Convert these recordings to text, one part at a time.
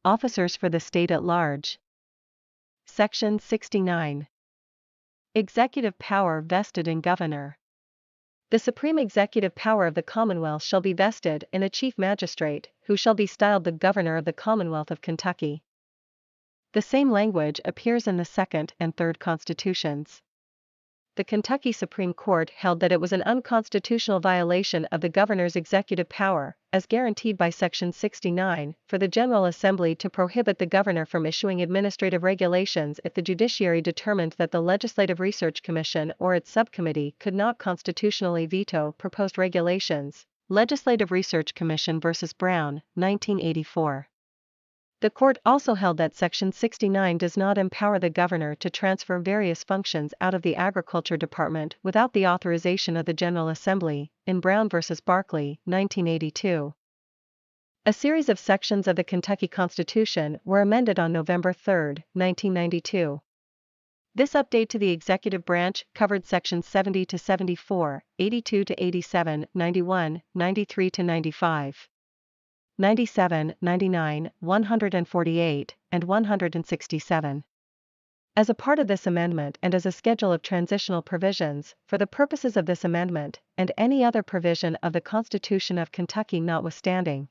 Officers for the state at large. Section 69. Executive power vested in governor. The supreme executive power of the Commonwealth shall be vested in a chief magistrate, who shall be styled the Governor of the Commonwealth of Kentucky. The same language appears in the Second and Third Constitutions. The Kentucky Supreme Court held that it was an unconstitutional violation of the governor's executive power, as guaranteed by Section 69, for the General Assembly to prohibit the governor from issuing administrative regulations if the judiciary determined that the Legislative Research Commission or its subcommittee could not constitutionally veto proposed regulations. Legislative Research Commission v. Brown, 1984. The court also held that Section 69 does not empower the governor to transfer various functions out of the Agriculture Department without the authorization of the General Assembly, in Brown v. Barkley, 1982. A series of sections of the Kentucky Constitution were amended on November 3, 1992. This update to the executive branch covered Sections 70 to 74, 82 to 87, 91, 93 to 95. 97, 99, 148, and 167. As a part of this amendment and as a schedule of transitional provisions, for the purposes of this amendment, and any other provision of the Constitution of Kentucky notwithstanding.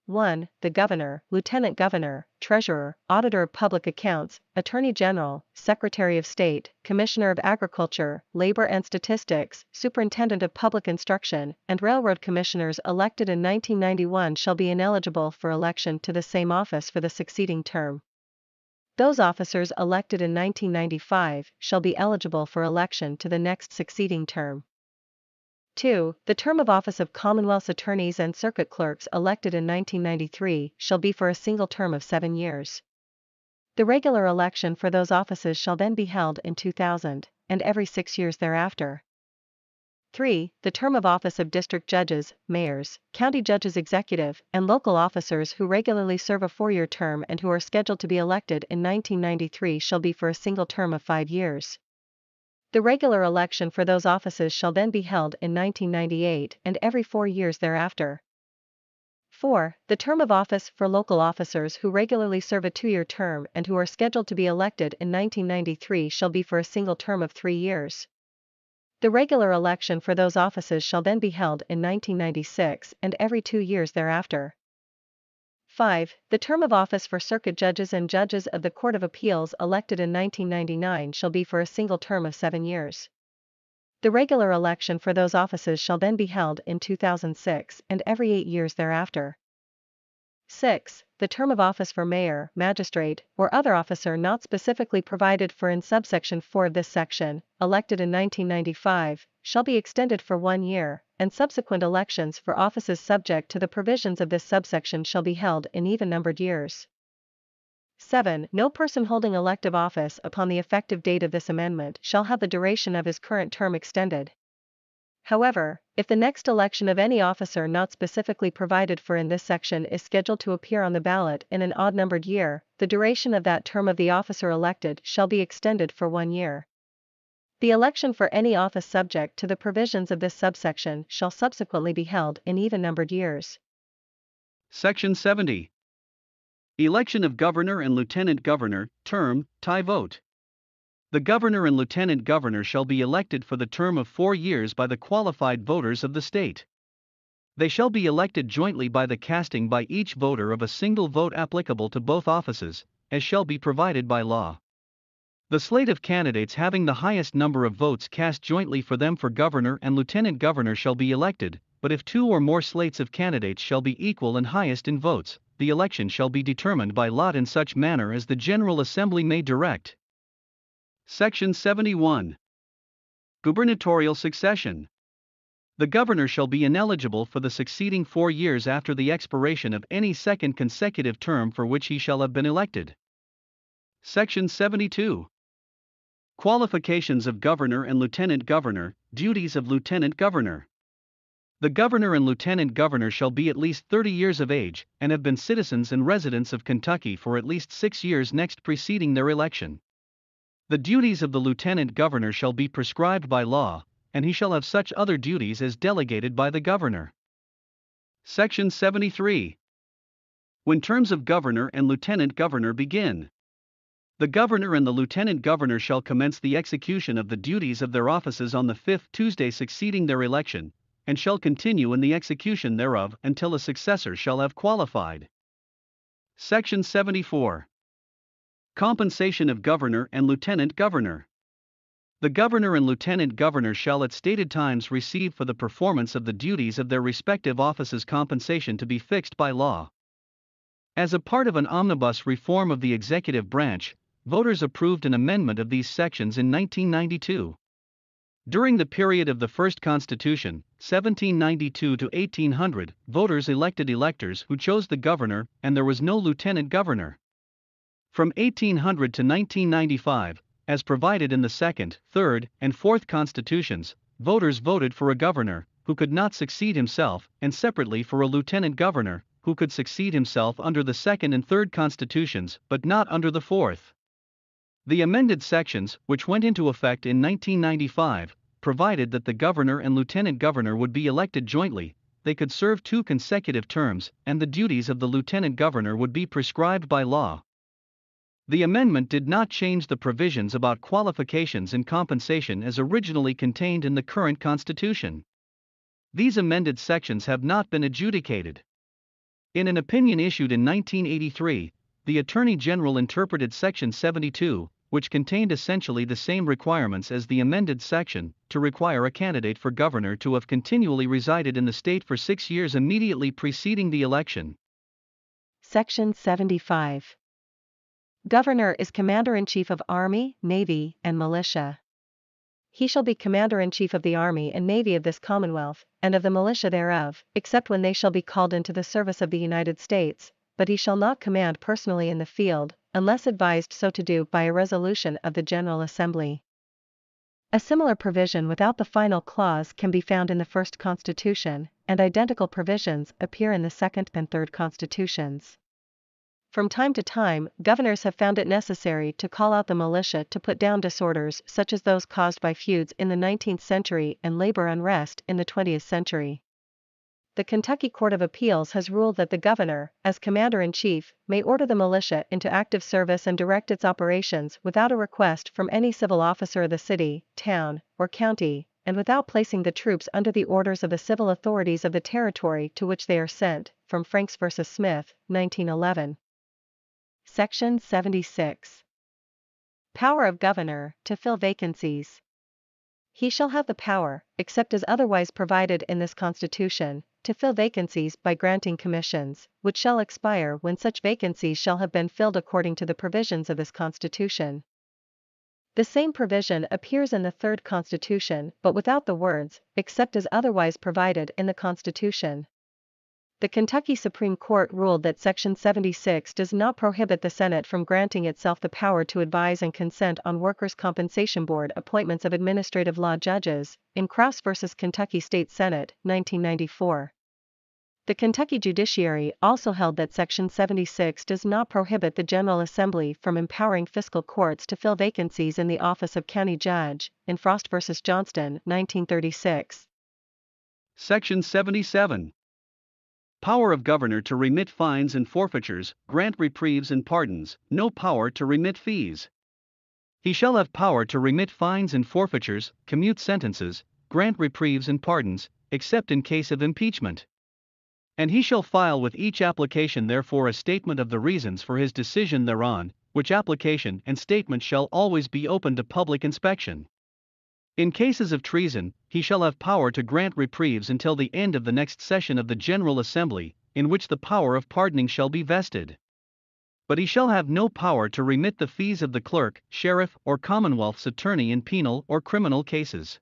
1. The Governor, Lieutenant Governor, Treasurer, Auditor of Public Accounts, Attorney General, Secretary of State, Commissioner of Agriculture, Labor and Statistics, Superintendent of Public Instruction, and Railroad Commissioners elected in 1991 shall be ineligible for election to the same office for the succeeding term. Those officers elected in 1995 shall be eligible for election to the next succeeding term. 2. The term of office of Commonwealth's attorneys and circuit clerks elected in 1993 shall be for a single term of 7 years. The regular election for those offices shall then be held in 2000, and every 6 years thereafter. 3. The term of office of district judges, mayors, county judges executive, and local officers who regularly serve a 4-year term and who are scheduled to be elected in 1993 shall be for a single term of 5 years. The regular election for those offices shall then be held in 1998 and every 4 years thereafter. 4. The term of office for local officers who regularly serve a 2-year term and who are scheduled to be elected in 1993 shall be for a single term of 3 years. The regular election for those offices shall then be held in 1996 and every 2 years thereafter. 5. The term of office for circuit judges and judges of the Court of Appeals elected in 1999 shall be for a single term of 7 years. The regular election for those offices shall then be held in 2006 and every 8 years thereafter. 6. The term of office for mayor, magistrate, or other officer not specifically provided for in subsection 4 of this section, elected in 1995, shall be extended for 1 year, and subsequent elections for offices subject to the provisions of this subsection shall be held in even-numbered years. 7. No person holding elective office upon the effective date of this amendment shall have the duration of his current term extended. However, if the next election of any officer not specifically provided for in this section is scheduled to appear on the ballot in an odd-numbered year, the duration of that term of the officer elected shall be extended for 1 year. The election for any office subject to the provisions of this subsection shall subsequently be held in even-numbered years. Section 70. Election of Governor and Lieutenant Governor, term, tie vote. The Governor and Lieutenant Governor shall be elected for the term of 4 years by the qualified voters of the state. They shall be elected jointly by the casting by each voter of a single vote applicable to both offices, as shall be provided by law. The slate of candidates having the highest number of votes cast jointly for them for Governor and Lieutenant Governor shall be elected, but if 2 or more slates of candidates shall be equal and highest in votes, the election shall be determined by lot in such manner as the General Assembly may direct. Section 71. Gubernatorial succession. The governor shall be ineligible for the succeeding 4 years after the expiration of any second consecutive term for which he shall have been elected. Section 72. Qualifications of Governor and Lieutenant Governor, duties of Lieutenant Governor. The Governor and Lieutenant Governor shall be at least 30 years of age and have been citizens and residents of Kentucky for at least 6 years next preceding their election. The duties of the Lieutenant Governor shall be prescribed by law, and he shall have such other duties as delegated by the Governor. Section 73. When terms of governor and lieutenant governor begin, the governor and the lieutenant governor shall commence the execution of the duties of their offices on the 5th Tuesday succeeding their election, and shall continue in the execution thereof until a successor shall have qualified. Section 74. Compensation of governor and lieutenant governor. The governor and lieutenant governor shall at stated times receive for the performance of the duties of their respective offices compensation to be fixed by law. As a part of an omnibus reform of the executive branch, voters approved an amendment of these sections in 1992. During the period of the first Constitution, 1792 to 1800, voters elected electors who chose the governor, and there was no lieutenant governor. From 1800 to 1995, as provided in the Second, Third, and Fourth Constitutions, voters voted for a governor, who could not succeed himself, and separately for a lieutenant governor, who could succeed himself under the Second and Third Constitutions, but not under the Fourth. The amended sections, which went into effect in 1995, provided that the governor and lieutenant governor would be elected jointly, they could serve 2 consecutive terms, and the duties of the lieutenant governor would be prescribed by law. The amendment did not change the provisions about qualifications and compensation as originally contained in the current Constitution. These amended sections have not been adjudicated. In an opinion issued in 1983, the Attorney General interpreted Section 72, which contained essentially the same requirements as the amended section, to require a candidate for governor to have continually resided in the state for 6 years immediately preceding the election. Section 75. Governor is Commander-in-Chief of Army, Navy, and Militia. He shall be Commander-in-Chief of the Army and Navy of this Commonwealth, and of the militia thereof, except when they shall be called into the service of the United States, but he shall not command personally in the field, unless advised so to do by a resolution of the General Assembly. A similar provision without the final clause can be found in the First Constitution, and identical provisions appear in the Second and Third Constitutions. From time to time, governors have found it necessary to call out the militia to put down disorders such as those caused by feuds in the 19th century and labor unrest in the 20th century. The Kentucky Court of Appeals has ruled that the governor, as commander-in-chief, may order the militia into active service and direct its operations without a request from any civil officer of the city, town, or county, and without placing the troops under the orders of the civil authorities of the territory to which they are sent, from Franks v. Smith, 1911. Section 76. Power of Governor to fill vacancies. He shall have the power, except as otherwise provided in this Constitution, to fill vacancies by granting commissions, which shall expire when such vacancies shall have been filled according to the provisions of this Constitution. The same provision appears in the Third Constitution, but without the words, except as otherwise provided in the Constitution. The Kentucky Supreme Court ruled that Section 76 does not prohibit the Senate from granting itself the power to advise and consent on Workers' Compensation Board appointments of administrative law judges, in Crouse v. Kentucky State Senate, 1994. The Kentucky judiciary also held that Section 76 does not prohibit the General Assembly from empowering fiscal courts to fill vacancies in the office of county judge, in Frost v. Johnston, 1936. Section 77. Power of governor to remit fines and forfeitures, grant reprieves and pardons, no power to remit fees. He shall have power to remit fines and forfeitures, commute sentences, grant reprieves and pardons, except in case of impeachment. And he shall file with each application therefore a statement of the reasons for his decision thereon, which application and statement shall always be open to public inspection. In cases of treason, he shall have power to grant reprieves until the end of the next session of the General Assembly, in which the power of pardoning shall be vested. But he shall have no power to remit the fees of the clerk, sheriff, or Commonwealth's attorney in penal or criminal cases.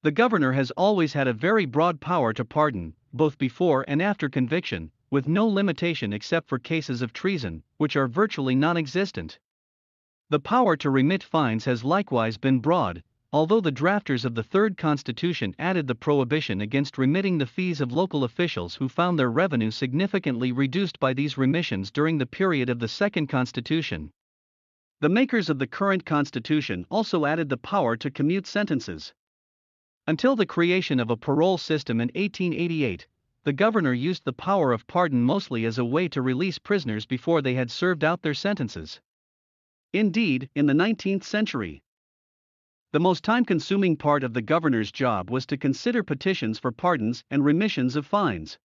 The governor has always had a very broad power to pardon, both before and after conviction, with no limitation except for cases of treason, which are virtually non-existent. The power to remit fines has likewise been broad, although the drafters of the Third Constitution added the prohibition against remitting the fees of local officials who found their revenue significantly reduced by these remissions during the period of the Second Constitution. The makers of the current Constitution also added the power to commute sentences. Until the creation of a parole system in 1888, the governor used the power of pardon mostly as a way to release prisoners before they had served out their sentences. Indeed, in the 19th century, the most time-consuming part of the governor's job was to consider petitions for pardons and remissions of fines.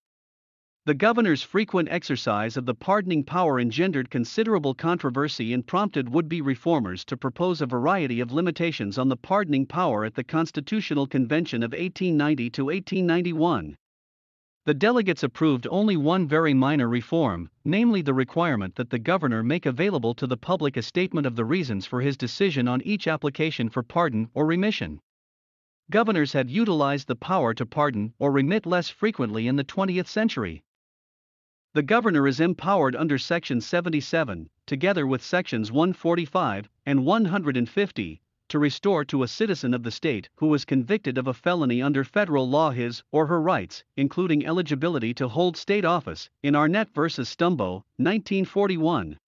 The governor's frequent exercise of the pardoning power engendered considerable controversy and prompted would-be reformers to propose a variety of limitations on the pardoning power at the Constitutional Convention of 1890 to 1891. The delegates approved only one very minor reform, namely the requirement that the governor make available to the public a statement of the reasons for his decision on each application for pardon or remission. Governors had utilized the power to pardon or remit less frequently in the 20th century. The governor is empowered under Section 77, together with Sections 145 and 150, to restore to a citizen of the state who was convicted of a felony under federal law his or her rights, including eligibility to hold state office, in Arnett v. Stumbo, 1941.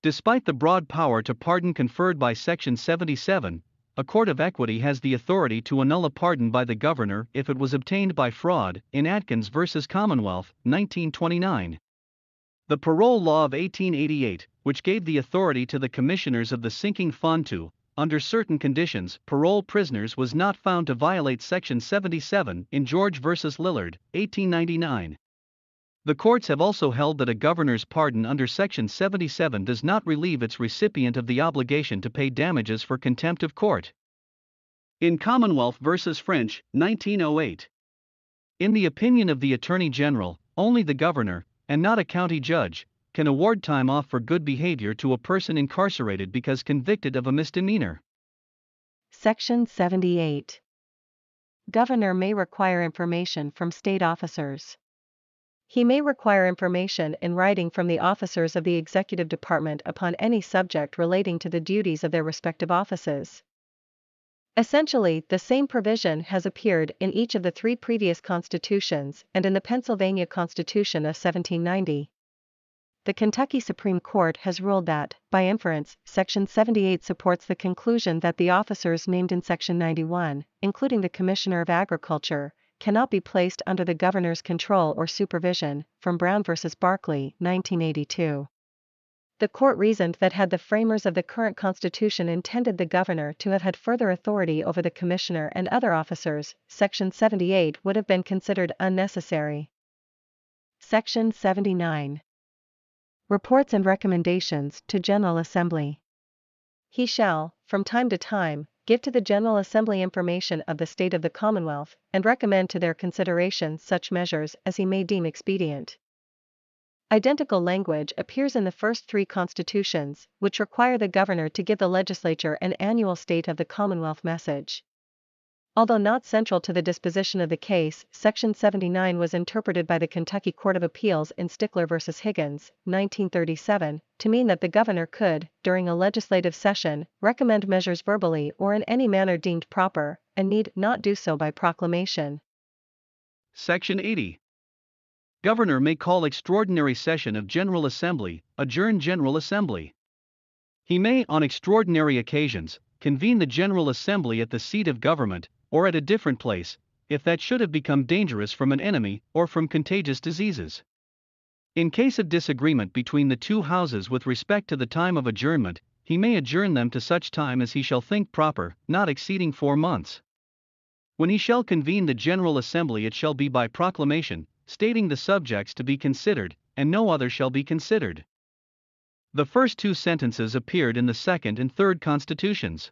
Despite the broad power to pardon conferred by Section 77, a court of equity has the authority to annul a pardon by the governor if it was obtained by fraud, in Atkins v. Commonwealth, 1929. The parole law of 1888, which gave the authority to the commissioners of the sinking fund to, under certain conditions, parole prisoners, was not found to violate Section 77 in George v. Lillard, 1899. The courts have also held that a governor's pardon under Section 77 does not relieve its recipient of the obligation to pay damages for contempt of court. In Commonwealth v. French, 1908. In the opinion of the Attorney General, only the governor, and not a county judge, can award time off for good behavior to a person incarcerated because convicted of a misdemeanor. Section 78. Governor may require information from state officers. He may require information in writing from the officers of the executive department upon any subject relating to the duties of their respective offices. Essentially, the same provision has appeared in each of the three previous constitutions and in the Pennsylvania Constitution of 1790. The Kentucky Supreme Court has ruled that, by inference, Section 78 supports the conclusion that the officers named in Section 91, including the Commissioner of Agriculture, cannot be placed under the governor's control or supervision, from Brown v. Barkley, 1982. The court reasoned that had the framers of the current constitution intended the governor to have had further authority over the commissioner and other officers, Section 78 would have been considered unnecessary. Section 79. Reports and recommendations to General Assembly. He shall, from time to time, give to the General Assembly information of the state of the Commonwealth, and recommend to their consideration such measures as he may deem expedient. Identical language appears in the first three constitutions, which require the governor to give the legislature an annual State of the Commonwealth message. Although not central to the disposition of the case, Section 79 was interpreted by the Kentucky Court of Appeals in Stickler v. Higgins, 1937, to mean that the governor could, during a legislative session, recommend measures verbally or in any manner deemed proper, and need not do so by proclamation. Section 80. Governor may call extraordinary session of General Assembly, adjourn General Assembly. He may, on extraordinary occasions, convene the General Assembly at the seat of government, or at a different place, if that should have become dangerous from an enemy or from contagious diseases. In case of disagreement between the two houses with respect to the time of adjournment, he may adjourn them to such time as he shall think proper, not exceeding 4 months. When he shall convene the General Assembly, it shall be by proclamation, stating the subjects to be considered, and no other shall be considered. The first two sentences appeared in the second and third constitutions.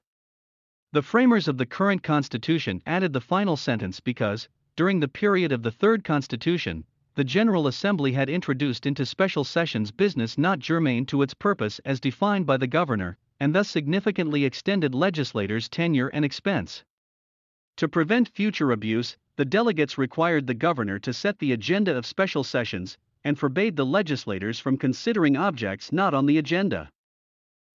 The framers of the current Constitution added the final sentence because, during the period of the third Constitution, the General Assembly had introduced into special sessions business not germane to its purpose as defined by the governor, and thus significantly extended legislators' tenure and expense. To prevent future abuse, the delegates required the governor to set the agenda of special sessions, and forbade the legislators from considering objects not on the agenda.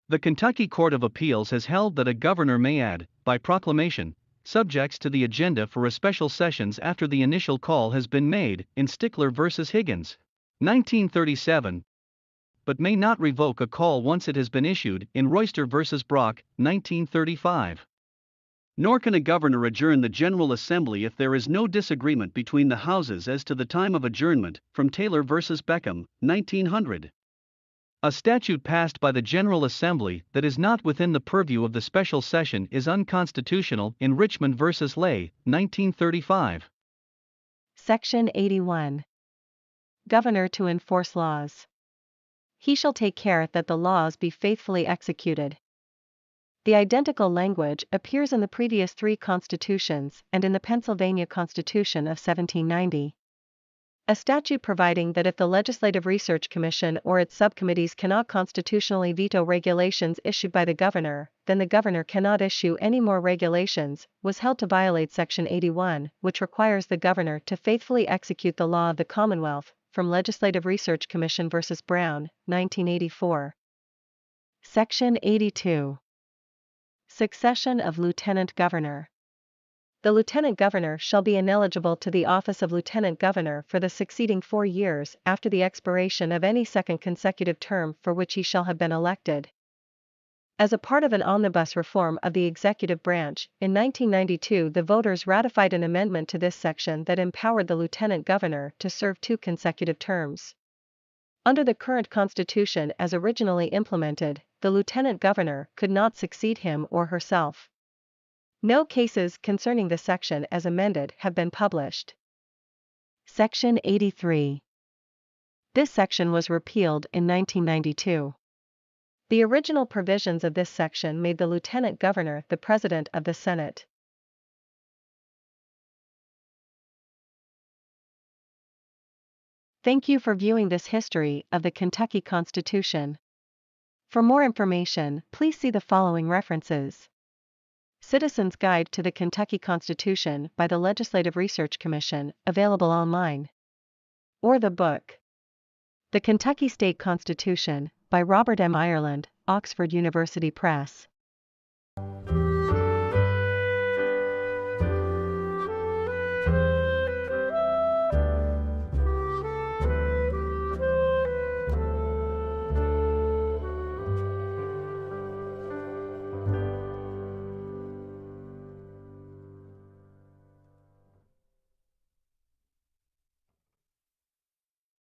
The Kentucky Court of Appeals has held that a governor may add, by proclamation, subjects to the agenda for a special sessions after the initial call has been made, in Stickler v. Higgins, 1937, but may not revoke a call once it has been issued, in Royster v. Brock, 1935. Nor can a governor adjourn the General Assembly if there is no disagreement between the houses as to the time of adjournment, from Taylor v. Beckham, 1900. A statute passed by the General Assembly that is not within the purview of the special session is unconstitutional, in Richmond v. Lay, 1935. Section 81. Governor to enforce laws. He shall take care that the laws be faithfully executed. The identical language appears in the previous three constitutions and in the Pennsylvania Constitution of 1790. A statute providing that if the Legislative Research Commission or its subcommittees cannot constitutionally veto regulations issued by the governor, then the governor cannot issue any more regulations, was held to violate Section 81, which requires the governor to faithfully execute the law of the Commonwealth, from Legislative Research Commission v. Brown, 1984. Section 82. Succession of Lieutenant Governor. The Lieutenant Governor shall be ineligible to the office of Lieutenant Governor for the succeeding 4 years after the expiration of any second consecutive term for which he shall have been elected. As a part of an omnibus reform of the executive branch, in 1992 the voters ratified an amendment to this section that empowered the Lieutenant Governor to serve 2 consecutive terms. Under the current Constitution as originally implemented, the Lieutenant Governor could not succeed him or herself. No cases concerning the section as amended have been published. Section 83. This section was repealed in 1992. The original provisions of this section made the Lieutenant Governor the President of the Senate. Thank you for viewing this history of the Kentucky Constitution. For more information, please see the following references. Citizen's Guide to the Kentucky Constitution by the Legislative Research Commission, available online. Or the book, The Kentucky State Constitution, by Robert M. Ireland, Oxford University Press.